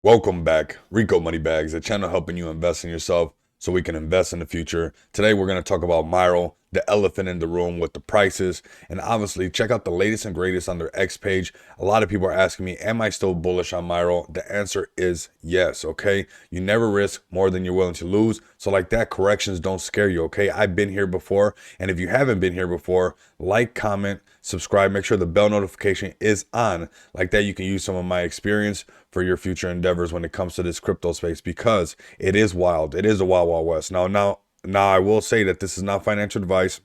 Welcome back, Rico Moneybags, a channel helping you invest in yourself so we can invest in the future. Today we're going to talk about Myro, the elephant in the room with the prices, and obviously check out the latest and greatest on their X page. A lot of people are asking me, am I still bullish on Myro? The answer is yes, okay? You never risk more than you're willing to lose. So like that, corrections don't scare you, okay? I've been here before, and if you haven't been here before, like, comment, subscribe, make sure the bell notification is on. Like that, you can use some of my experience for your future endeavors when it comes to this crypto space, because it is wild. It is a wild, wild west. Now, I will say that this is not financial advice.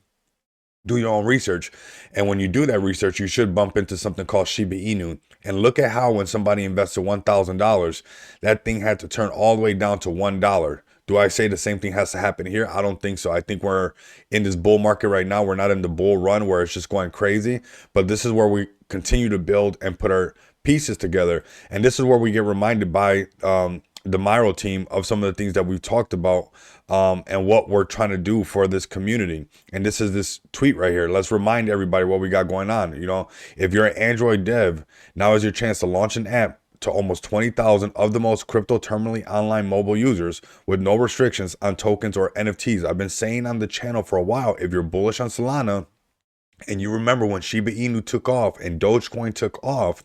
Do your own research. And when you do that research, you should bump into something called Shiba Inu. And look at how when somebody invested $1,000, that thing had to turn all the way down to $1. Do I say the same thing has to happen here? I don't think so. I think we're in this bull market right now. We're not in the bull run where it's just going crazy, but this is where we continue to build and put our pieces together. And this is where we get reminded by the Myro team of some of the things that we've talked about and what we're trying to do for this community. And this is this tweet right here. Let's remind everybody what we got going on. You know, if you're an Android dev, now is your chance to launch an app to almost 20,000 of the most crypto terminally online mobile users with no restrictions on tokens or NFTs. I've been saying on the channel for a while, if you're bullish on Solana and you remember when Shiba Inu took off and Dogecoin took off,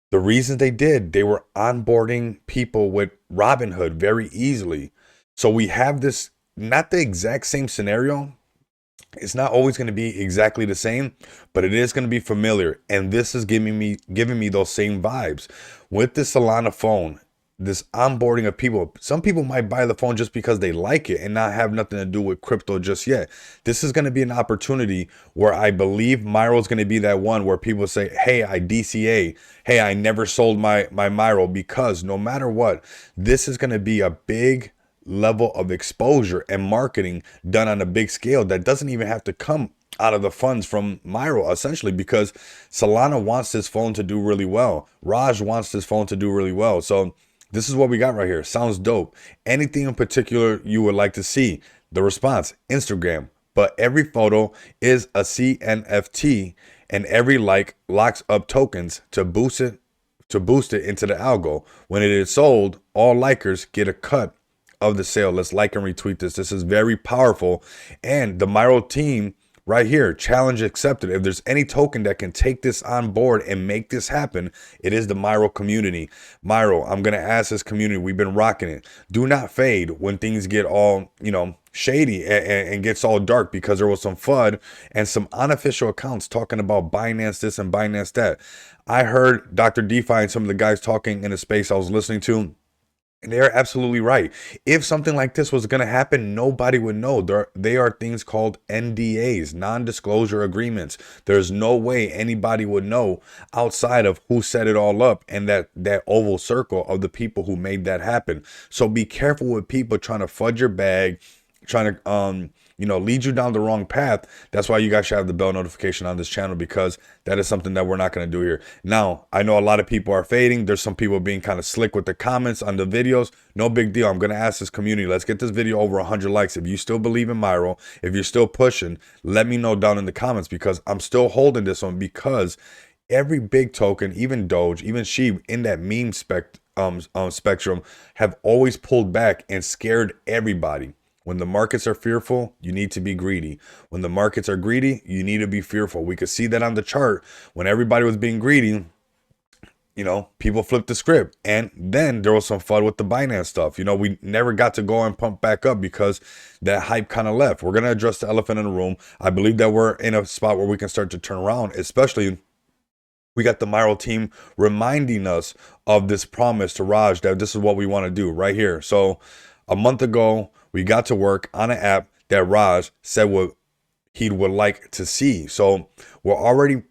the reason they did, they were onboarding people with Robinhood very easily. So we have this, not the exact same scenario. It's not always going to be exactly the same, but it is going to be familiar. And this is giving me those same vibes with the Solana phone. This onboarding of people. Some people might buy the phone just because they like it and not have nothing to do with crypto just yet. This is going to be an opportunity where I believe Myro is going to be that one where people say, hey, I DCA. Hey, I never sold my Myro, because no matter what, this is going to be a big level of exposure and marketing done on a big scale that doesn't even have to come out of the funds from Myro, essentially, because Solana wants this phone to do really well. Raj wants this phone to do really well. So this is what we got right here. Sounds dope. Anything in particular you would like to see? The response, Instagram. But every photo is a CNFT, and every like locks up tokens to boost it into the algo. When it is sold, all likers get a cut of the sale. Let's like and retweet this. This is very powerful. And the Myro team right here, challenge accepted. If there's any token that can take this on board and make this happen, it is the Myro community. Myro, I'm going to ask this community, we've been rocking it. Do not fade when things get all, shady and gets all dark, because there was some FUD and some unofficial accounts talking about Binance this and Binance that. I heard Dr. DeFi and some of the guys talking in a space I was listening to, and they're absolutely right. If something like this was going to happen, nobody would know. They are things called NDAs, non-disclosure agreements. There's no way anybody would know outside of who set it all up and that oval circle of the people who made that happen. So be careful with people trying to fudge your bag, trying to lead you down the wrong path. That's why you guys should have the bell notification on this channel, because that is something that we're not going to do here. Now, I know a lot of people are fading. There's some people being kind of slick with the comments on the videos. No big deal. I'm going to ask this community, let's get this video over 100 likes. If you still believe in Myro, if you're still pushing, let me know down in the comments, because I'm still holding this one, because every big token, even Doge, even SHIB in that meme spectrum have always pulled back and scared everybody. When the markets are fearful, you need to be greedy. When the markets are greedy, you need to be fearful. We could see that on the chart. When everybody was being greedy, people flipped the script. And then there was some fun with the Binance stuff. We never got to go and pump back up because that hype kind of left. We're going to address the elephant in the room. I believe that we're in a spot where we can start to turn around, especially we got the Myro team reminding us of this promise to Raj that this is what we want to do right here. So a month ago, we got to work on an app that Raj said what he would like to see. So we're already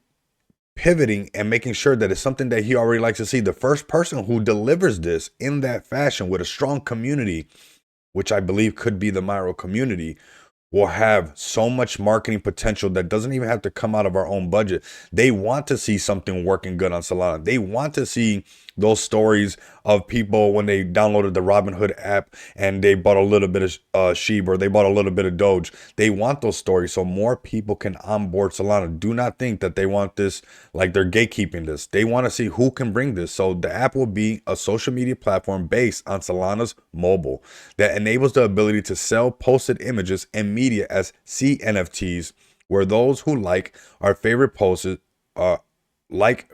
pivoting and making sure that it's something that he already likes to see. The first person who delivers this in that fashion with a strong community, which I believe could be the Myro community, will have so much marketing potential that doesn't even have to come out of our own budget. They want to see something working good on Solana. They want to see those stories of people when they downloaded the Robinhood app and they bought a little bit of SHIB, or they bought a little bit of Doge. They want those stories so more people can onboard Solana. Do not think that they want this like they're gatekeeping this. They want to see who can bring this. So the app will be a social media platform based on Solana's mobile that enables the ability to sell posted images and media as CNFTs, where those who like our favorite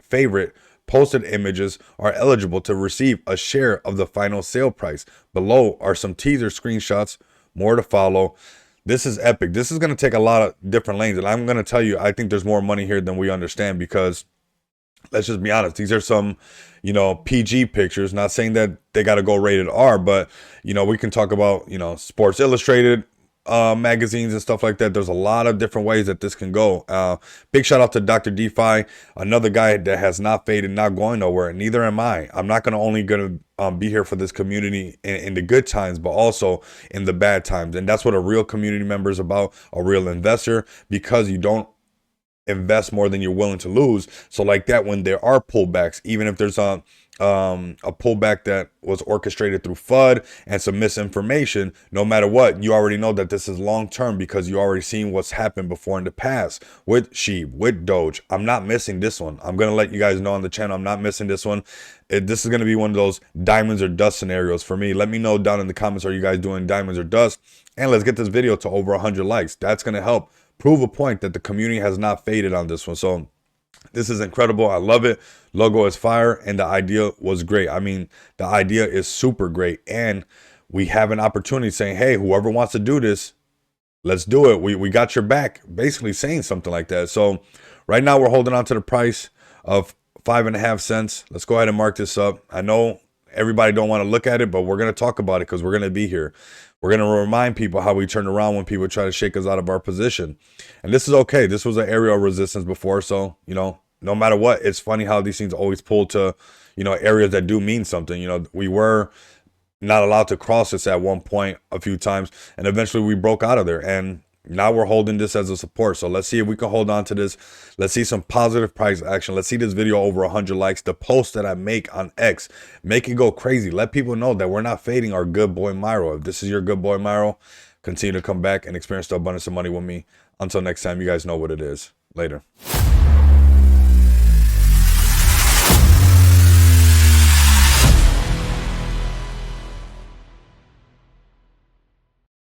favorite posted images are eligible to receive a share of the final sale price. Below are some teaser screenshots, more to follow. This is epic. This is going to take a lot of different lanes, and I'm going to tell you, I think there's more money here than we understand, because let's just be honest, these are some, PG pictures. Not saying that they got to go rated R, but, we can talk about, Sports Illustrated magazines and stuff like that. There's a lot of different ways that this can go. Big shout out to Dr. DeFi, another guy that has not faded, not going nowhere. And neither am I. I'm not going to be here for this community in the good times, but also in the bad times. And that's what a real community member is about, a real investor, because you don't invest more than you're willing to lose. So like that, when there are pullbacks, even if there's a pullback that was orchestrated through FUD and some misinformation, no matter what, you already know that this is long term, because you already seen what's happened before in the past with SHIB, with Doge. I'm not missing this one. I'm gonna let you guys know on the channel, I'm not missing this one. This is gonna be one of those diamonds or dust scenarios for me. Let me know down in the comments, are you guys doing diamonds or dust? And let's get this video to over 100 likes. That's gonna help prove a point that the community has not faded on this one. So this is incredible. I love it. Logo is fire, and the idea was great. I mean, the idea is super great, and we have an opportunity saying, hey, whoever wants to do this, let's do it. We got your back, basically saying something like that. So right now we're holding on to the price of 5.5 cents. Let's go ahead and mark this up. I know everybody don't want to look at it, but we're going to talk about it because we're going to be here. We're going to remind people how we turned around when people try to shake us out of our position. And this is okay. This was an area of resistance before. So, no matter what, it's funny how these things always pull to, areas that do mean something. We were not allowed to cross this at one point a few times, and eventually we broke out of there. And now we're holding this as a support. So let's see if we can hold on to this. Let's see some positive price action. Let's see this video over 100 likes. The post that I make on X, make it go crazy. Let people know that we're not fading our good boy Myro. If this is your good boy Myro, continue to come back and experience the abundance of money with me. Until next time, you guys know what it is. Later.